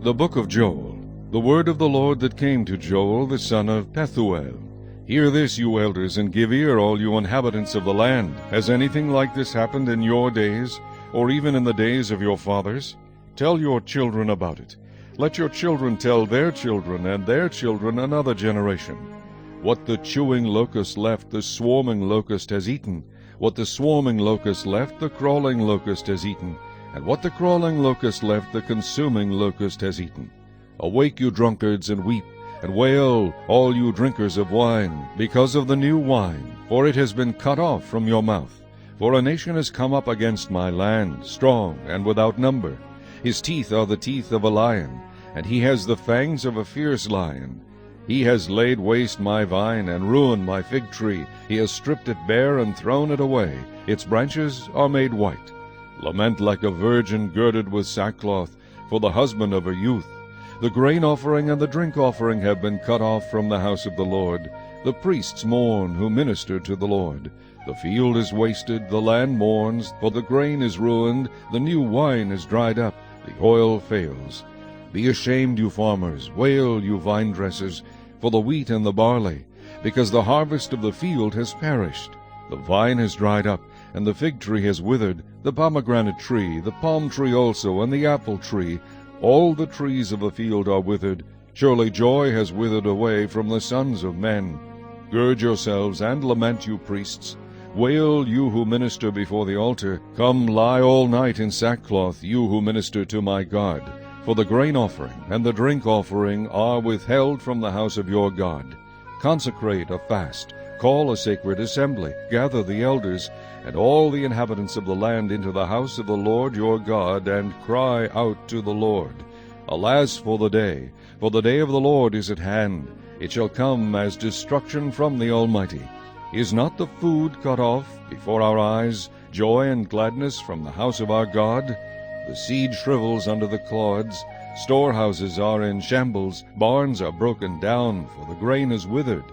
The book of Joel. The word of the Lord that came to Joel the son of Pethuel. Hear this, you elders, and give ear, all you inhabitants of the land. Has anything like this happened in your days, or even in the days of your fathers? Tell your children about it. Let your children tell their children and their children another generation. What the chewing locust left, the swarming locust has eaten. What the swarming locust left, the crawling locust has eaten. And what the crawling locust left, the consuming locust has eaten. Awake, you drunkards, and weep, and wail, all you drinkers of wine, because of the new wine, for it has been cut off from your mouth. For a nation has come up against my land, strong and without number. His teeth are the teeth of a lion, and he has the fangs of a fierce lion. He has laid waste my vine, and ruined my fig tree. He has stripped it bare, and thrown it away. Its branches are made white. Lament like a virgin girded with sackcloth, for the husband of her youth. The grain offering and the drink offering have been cut off from the house of the Lord. The priests mourn who minister to the Lord. The field is wasted, the land mourns, for the grain is ruined, the new wine is dried up, the oil fails. Be ashamed, you farmers, wail, you vine dressers, for the wheat and the barley, because the harvest of the field has perished. The vine has dried up, and the fig tree has withered, the pomegranate tree, the palm tree also, and the apple tree. All the trees of the field are withered. Surely joy has withered away from the sons of men. Gird yourselves and lament, you priests. Wail, you who minister before the altar. Come, lie all night in sackcloth, you who minister to my God. For the grain offering and the drink offering are withheld from the house of your God. Consecrate a fast. Call a sacred assembly, gather the elders, and all the inhabitants of the land into the house of the Lord your God, and cry out to the Lord. Alas for the day of the Lord is at hand. It shall come as destruction from the Almighty. Is not the food cut off before our eyes, joy and gladness from the house of our God? The seed shrivels under the clods, storehouses are in shambles, barns are broken down, for the grain is withered.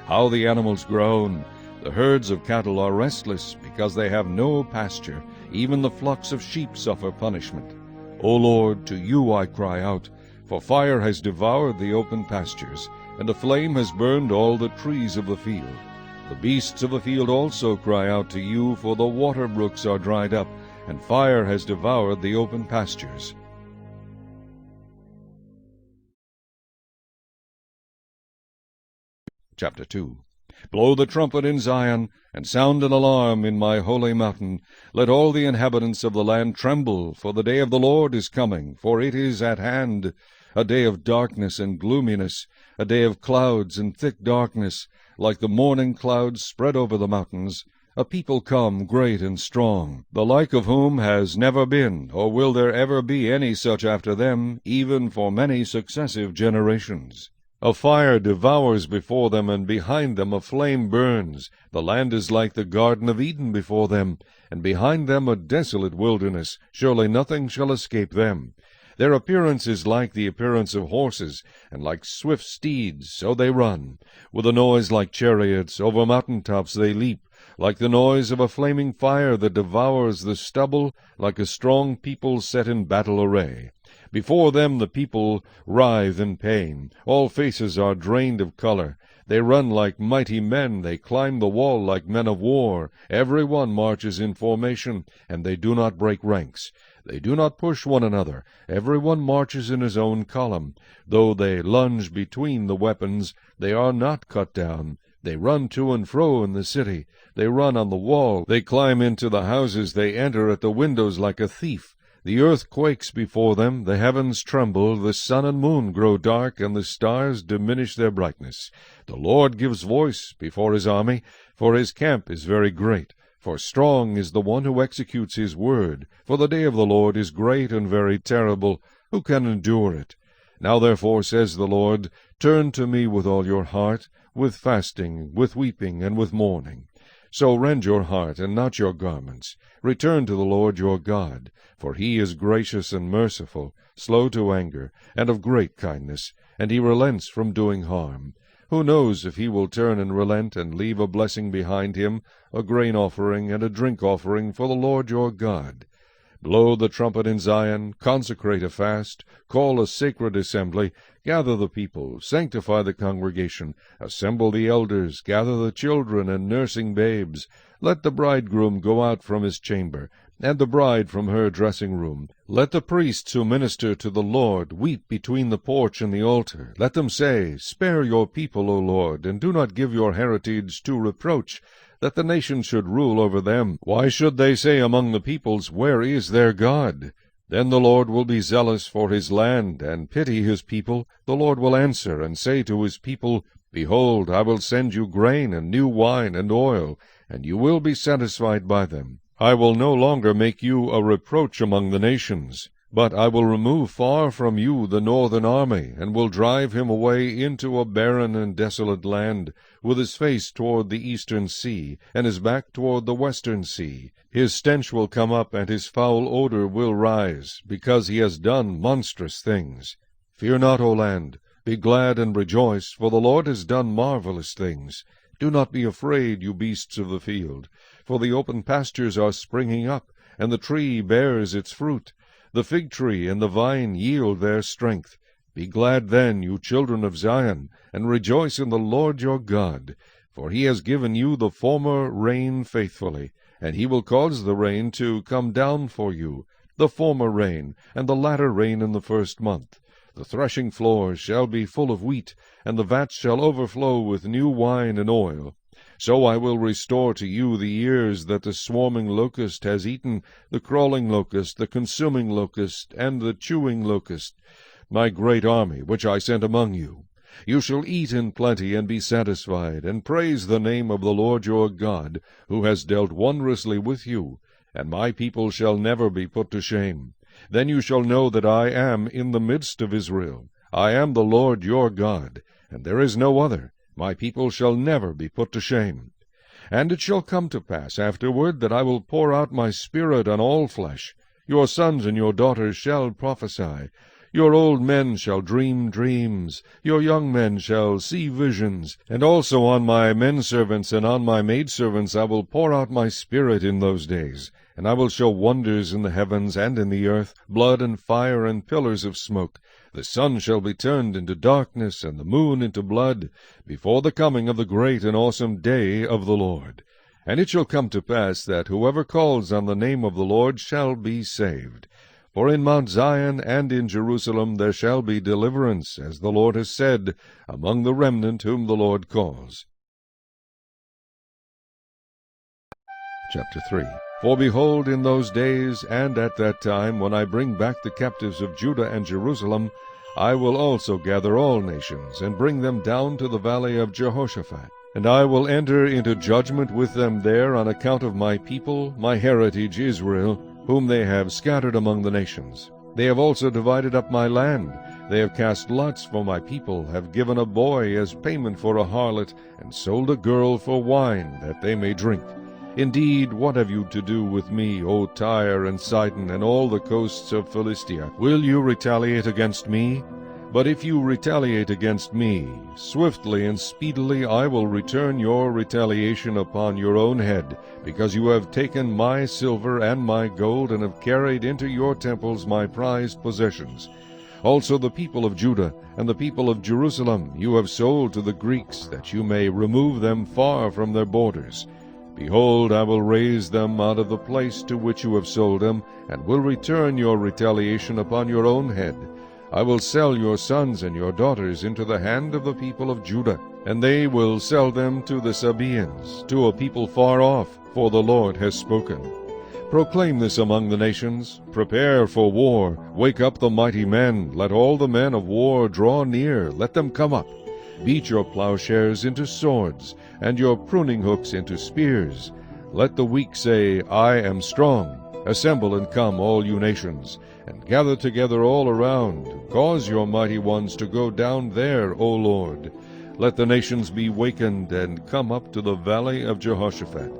How the animals groan! The herds of cattle are restless, because they have no pasture. Even the flocks of sheep suffer punishment. O Lord, to you I cry out, for fire has devoured the open pastures, and a flame has burned all the trees of the field. The beasts of the field also cry out to you, for the water brooks are dried up, and fire has devoured the open pastures. Chapter 2. Blow the trumpet in Zion, and sound an alarm in my holy mountain. Let all the inhabitants of the land tremble, for the day of the Lord is coming, for it is at hand. A day of darkness and gloominess, a day of clouds and thick darkness, like the morning clouds spread over the mountains. A people come, great and strong, the like of whom has never been, or will there ever be any such after them, even for many successive generations. A fire devours before them, and behind them a flame burns. The land is like the Garden of Eden before them, and behind them a desolate wilderness. Surely nothing shall escape them. Their appearance is like the appearance of horses, and like swift steeds, so they run. With a noise like chariots, over mountain-tops they leap, like the noise of a flaming fire that devours the stubble, like a strong people set in battle array. Before them the people writhe in pain. All faces are drained of color. They run like mighty men. They climb the wall like men of war. Every one marches in formation, and they do not break ranks. They do not push one another. Every one marches in his own column. Though they lunge between the weapons, they are not cut down. They run to and fro in the city. They run on the wall. They climb into the houses. They enter at the windows like a thief. The earth quakes before them, the heavens tremble, the sun and moon grow dark, and the stars diminish their brightness. The Lord gives voice before his army, for his camp is very great. For strong is the one who executes his word. For the day of the Lord is great and very terrible. Who can endure it? Now therefore, says the Lord, turn to me with all your heart, with fasting, with weeping, and with mourning. So rend your heart, and not your garments. Return to the Lord your God, for he is gracious and merciful, slow to anger, and of great kindness, and he relents from doing harm. Who knows if he will turn and relent, and leave a blessing behind him, a grain offering and a drink offering for the Lord your God? Blow the trumpet in Zion, consecrate a fast, call a sacred assembly, gather the people, sanctify the congregation, assemble the elders, gather the children and nursing babes. Let the bridegroom go out from his chamber, and the bride from her dressing-room. Let the priests who minister to the Lord weep between the porch and the altar. Let them say, Spare your people, O Lord, and do not give your heritage to reproach, that the nations should rule over them. Why should they say among the peoples, Where is their God? Then the Lord will be zealous for his land, and pity his people. The Lord will answer, and say to his people, Behold, I will send you grain, and new wine, and oil, and you will be satisfied by them. I will no longer make you a reproach among the nations, but I will remove far from you the northern army, and will drive him away into a barren and desolate land, with his face toward the eastern sea, and his back toward the western sea. His stench will come up, and his foul odor will rise, because he has done monstrous things. Fear not, O land, be glad and rejoice, for the Lord has done marvelous things. Do not be afraid, you beasts of the field, for the open pastures are springing up, and the tree bears its fruit. The fig tree and the vine yield their strength. Be glad then, you children of Zion, and rejoice in the Lord your God. For he has given you the former rain faithfully, and he will cause the rain to come down for you, the former rain, and the latter rain in the first month. The threshing floors shall be full of wheat, and the vats shall overflow with new wine and oil. So I will restore to you the years that the swarming locust has eaten, the crawling locust, the consuming locust, and the chewing locust, my great army which I sent among you. You shall eat in plenty and be satisfied, and praise the name of the Lord your God, who has dealt wondrously with you, and my people shall never be put to shame. Then you shall know that I am in the midst of Israel. I am the Lord your God, and there is no other. My people shall never be put to shame. And it shall come to pass afterward that I will pour out my Spirit on all flesh. Your sons and your daughters shall prophesy. Your old men shall dream dreams. Your young men shall see visions. And also on my men-servants and on my maidservants I will pour out my Spirit in those days. And I will show wonders in the heavens and in the earth, blood and fire and pillars of smoke. The sun shall be turned into darkness, and the moon into blood, before the coming of the great and awesome day of the Lord. And it shall come to pass that whoever calls on the name of the Lord shall be saved. For in Mount Zion and in Jerusalem there shall be deliverance, as the Lord has said, among the remnant whom the Lord calls. Chapter 3. For behold, in those days and at that time, when I bring back the captives of Judah and Jerusalem, I will also gather all nations, and bring them down to the valley of Jehoshaphat. And I will enter into judgment with them there on account of my people, my heritage Israel, whom they have scattered among the nations. They have also divided up my land. They have cast lots for my people, have given a boy as payment for a harlot, and sold a girl for wine, that they may drink. Indeed, what have you to do with me, O Tyre and Sidon, and all the coasts of Philistia? Will you retaliate against me? But if you retaliate against me, swiftly and speedily I will return your retaliation upon your own head, because you have taken my silver and my gold, and have carried into your temples my prized possessions. Also the people of Judah and the people of Jerusalem you have sold to the Greeks, that you may remove them far from their borders. Behold, I will raise them out of the place to which you have sold them, and will return your retaliation upon your own head. I will sell your sons and your daughters into the hand of the people of Judah, and they will sell them to the Sabaeans, to a people far off, for the Lord has spoken. Proclaim this among the nations. Prepare for war. Wake up the mighty men. Let all the men of war draw near. Let them come up. Beat your plowshares into swords, and your pruning hooks into spears. Let the weak say, I am strong. Assemble and come, all you nations, and gather together all around. Cause your mighty ones to go down there, O Lord. Let the nations be wakened, and come up to the valley of Jehoshaphat.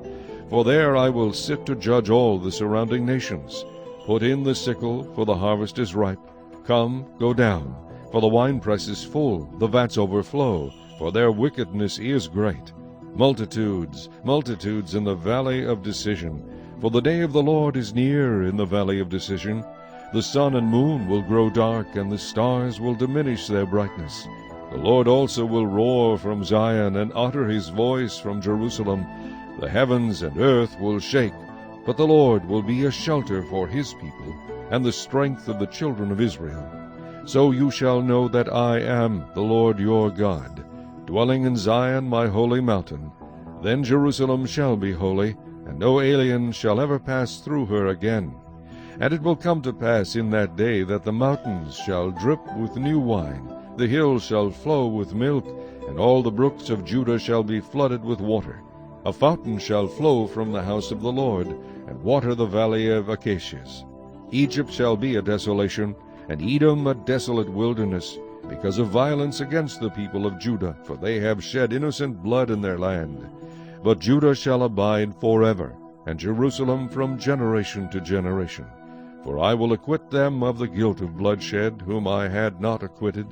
For there I will sit to judge all the surrounding nations. Put in the sickle, for the harvest is ripe. Come, go down. For the winepress is full, the vats overflow, for their wickedness is great. Multitudes, multitudes in the valley of decision. For the day of the Lord is near in the valley of decision. The sun and moon will grow dark, and the stars will diminish their brightness. The Lord also will roar from Zion, and utter his voice from Jerusalem. The heavens and earth will shake, but the Lord will be a shelter for his people, and the strength of the children of Israel. So you shall know that I am the Lord your God, dwelling in Zion my holy mountain. Then Jerusalem shall be holy, and no alien shall ever pass through her again. And it will come to pass in that day that the mountains shall drip with new wine, the hills shall flow with milk, and all the brooks of Judah shall be flooded with water. A fountain shall flow from the house of the Lord, and water the valley of acacias. Egypt shall be a desolation, and Edom a desolate wilderness, because of violence against the people of Judah, for they have shed innocent blood in their land. But Judah shall abide forever, and Jerusalem from generation to generation. For I will acquit them of the guilt of bloodshed, whom I had not acquitted.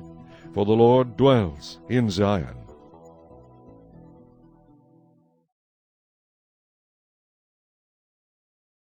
For the Lord dwells in Zion.